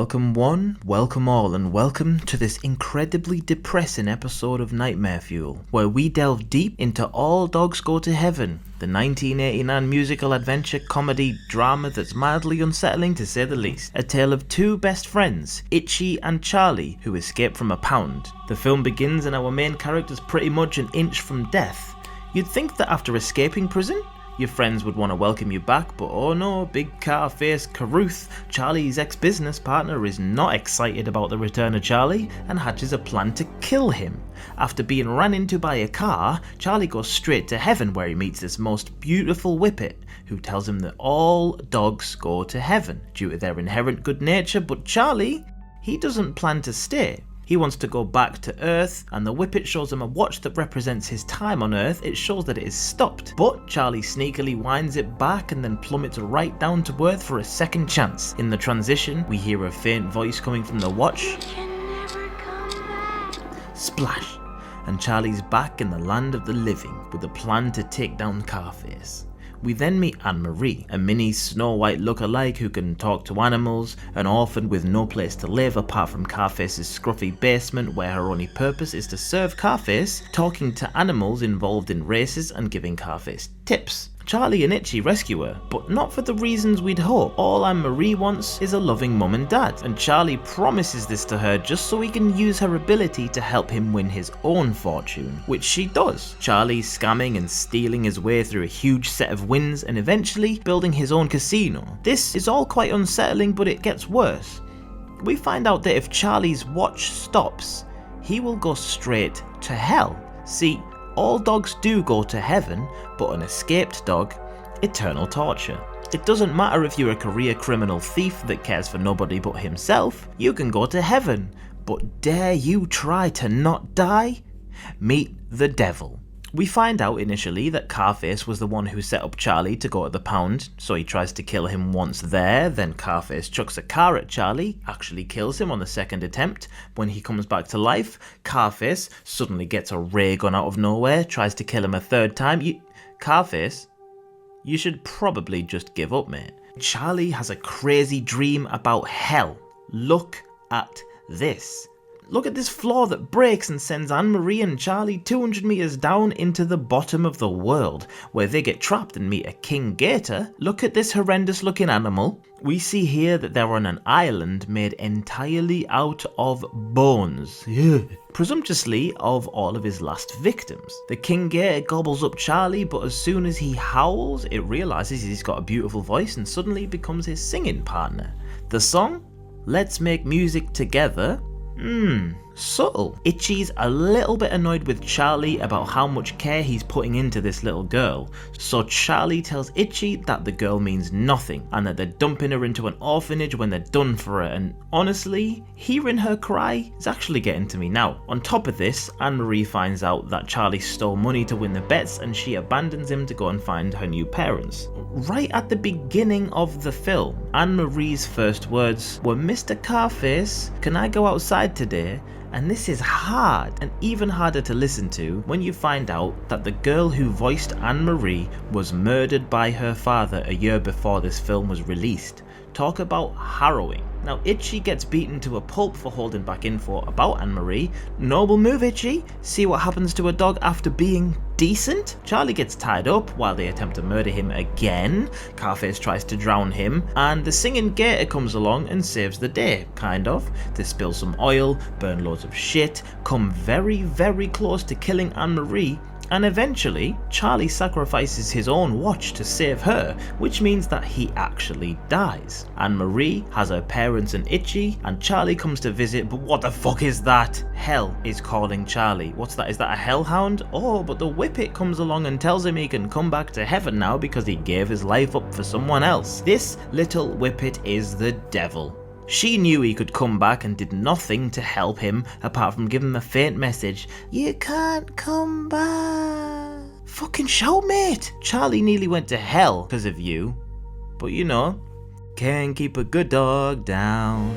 Welcome one, welcome all, and welcome to this incredibly depressing episode of Nightmare Fuel, where we delve deep into All Dogs Go to Heaven, the 1989 musical adventure comedy drama that's mildly unsettling to say the least. A tale of two best friends, Itchy and Charlie, who escape from a pound. The film begins and our main character's pretty much an inch from death. You'd think that after escaping prison, your friends would want to welcome you back, but oh no, big car-faced Caruth, Charlie's ex-business partner, is not excited about the return of Charlie and hatches a plan to kill him. After being ran into by a car, Charlie goes straight to heaven where he meets this most beautiful whippet, who tells him that all dogs go to heaven due to their inherent good nature, but Charlie, he doesn't plan to stay. He wants to go back to Earth, and the whippet shows him a watch that represents his time on Earth. It shows that it is stopped, but Charlie sneakily winds it back and then plummets right down to Earth for a second chance. In the transition, we hear a faint voice coming from the watch. You can never come back. Splash! And Charlie's back in the land of the living with a plan to take down Carface. We then meet Anne-Marie, a mini Snow White look-alike who can talk to animals, an orphan with no place to live apart from Carface's scruffy basement where her only purpose is to serve Carface, talking to animals involved in races and giving Carface tips. Charlie and Itchy rescue her, but not for the reasons we'd hope. All Anne-Marie wants is a loving mum and dad, and Charlie promises this to her just so he can use her ability to help him win his own fortune, which she does. Charlie scamming and stealing his way through a huge set of wins and eventually building his own casino. This is all quite unsettling, but it gets worse. We find out that if Charlie's watch stops, he will go straight to hell. See, all dogs do go to heaven, but an escaped dog, eternal torture. It doesn't matter if you're a career criminal thief that cares for nobody but himself, you can go to heaven, but dare you try to not die? Meet the devil. We find out initially that Carface was the one who set up Charlie to go to the pound, so he tries to kill him once there, then Carface chucks a car at Charlie, actually kills him on the second attempt. When he comes back to life, Carface suddenly gets a ray gun out of nowhere, tries to kill him a third time. Carface, you should probably just give up, mate. Charlie has a crazy dream about hell. Look at this. Look at this floor that breaks and sends Anne-Marie and Charlie 200 meters down into the bottom of the world, where they get trapped and meet a king gator. Look at this horrendous looking animal. We see here that they're on an island made entirely out of bones. Presumptuously of all of his last victims. The king gator gobbles up Charlie, but as soon as he howls, it realizes he's got a beautiful voice and suddenly becomes his singing partner. The song? Let's Make Music Together. Subtle. Itchy's a little bit annoyed with Charlie about how much care he's putting into this little girl, so Charlie tells Itchy that the girl means nothing and that they're dumping her into an orphanage when they're done for her, and honestly, hearing her cry is actually getting to me now. On top of this, Anne-Marie finds out that Charlie stole money to win the bets and she abandons him to go and find her new parents. Right at the beginning of the film, Anne-Marie's first words were, "Mr. Carface, can I go outside today?" And this is hard, and even harder to listen to when you find out that the girl who voiced Anne-Marie was murdered by her father a year before this film was released. Talk about harrowing. Now Itchy gets beaten to a pulp for holding back info about Anne-Marie. Noble move, Itchy. See what happens to a dog after being decent? Charlie gets tied up while they attempt to murder him again. Carface tries to drown him, and the singing gator comes along and saves the day, kind of. They spill some oil, burn loads of shit, come very, very close to killing Anne-Marie, and eventually, Charlie sacrifices his own watch to save her, which means that he actually dies. Anne-Marie has her parents and Itchy, and Charlie comes to visit, but what the fuck is that? Hell is calling Charlie. What's that? Is that a hellhound? Oh, but the whippet comes along and tells him he can come back to heaven now because he gave his life up for someone else. This little whippet is the devil. She knew he could come back and did nothing to help him apart from give him a faint message. You can't come back. Fucking shout, mate. Charlie nearly went to hell because of you. But you know, can't keep a good dog down.